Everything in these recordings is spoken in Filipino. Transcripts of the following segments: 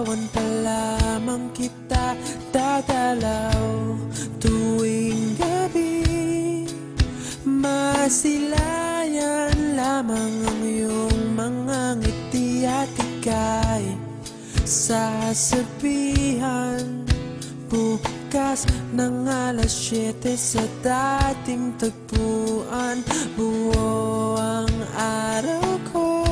Liligawan pa lamang kita dadalaw tuwing gabi. Masilayan lamang ang iyong mga ngiti at ika'y sasabihan bukas ng alas 7 sa dating tagpuan. Buo ang araw ko,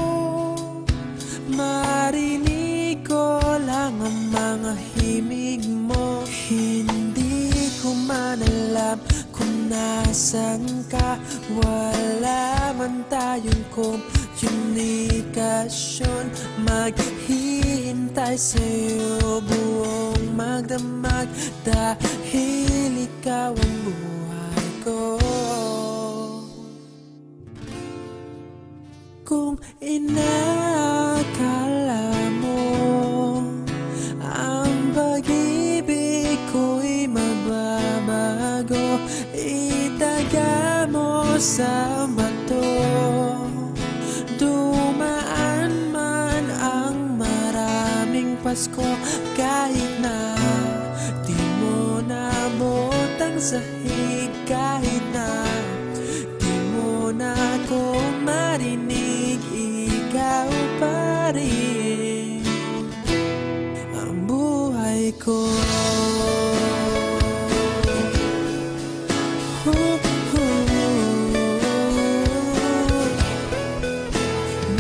marinig ko lang ang mga himig mo. Hindi ko man alam kung nasan ka, wala man tayong komunikasyon. Maghihintay sa'yo buong magdamag dahil ikaw ang buhay ko. Kung inakala mo ang pag-ibig ko'y mababago, itaga mo sa bato. Dumaan man ang maraming Pasko, kahit na di mo naabot ang sahig, kahit na di mo na ako marinig, ikaw pa rin ang buhay ko.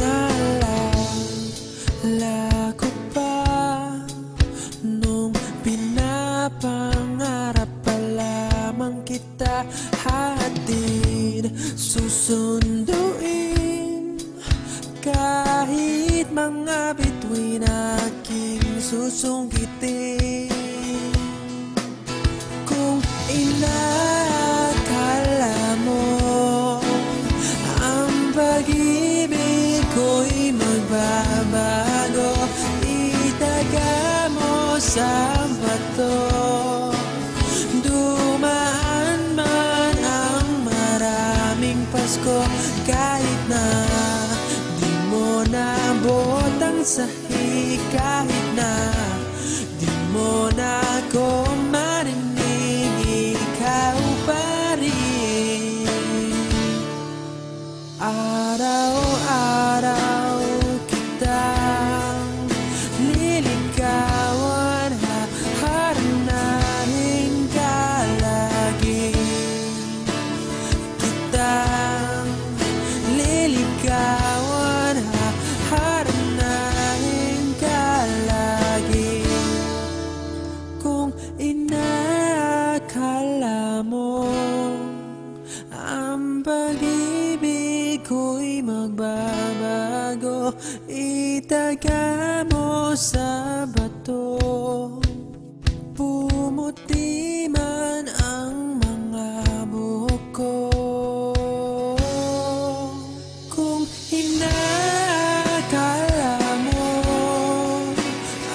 Naalala ko pa nung pinapangarap pa lamang kita, hatid susunduin kahit mga bituin aking susungkitin. Kung inakala mo ang pag-ibig ko'y magbabago, itaga mo sa bato. Dumaan man ang maraming Pasko, kahit na di mo naabot ang sahig, kahit na di mo na ako marinig, ikaw pa rin. Araw-araw kitang liligawan, haharanahin ka lagi. Kitang liligawan, haharanahin ka lagi. Kung inakala mo ang pag-ibig ko'y magbabago, itaga mo sa bato. Pumuti man ang mga buhok ko. Kung inakala mo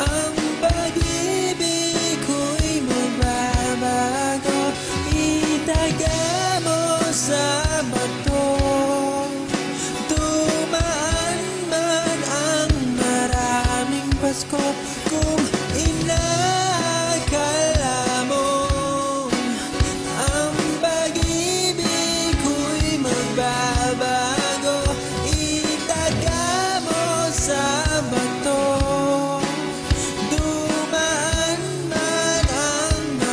ang pag-ibig ko'y magbabago, itaga mo sa bato. Dumaan man ang maraming Pasko, kung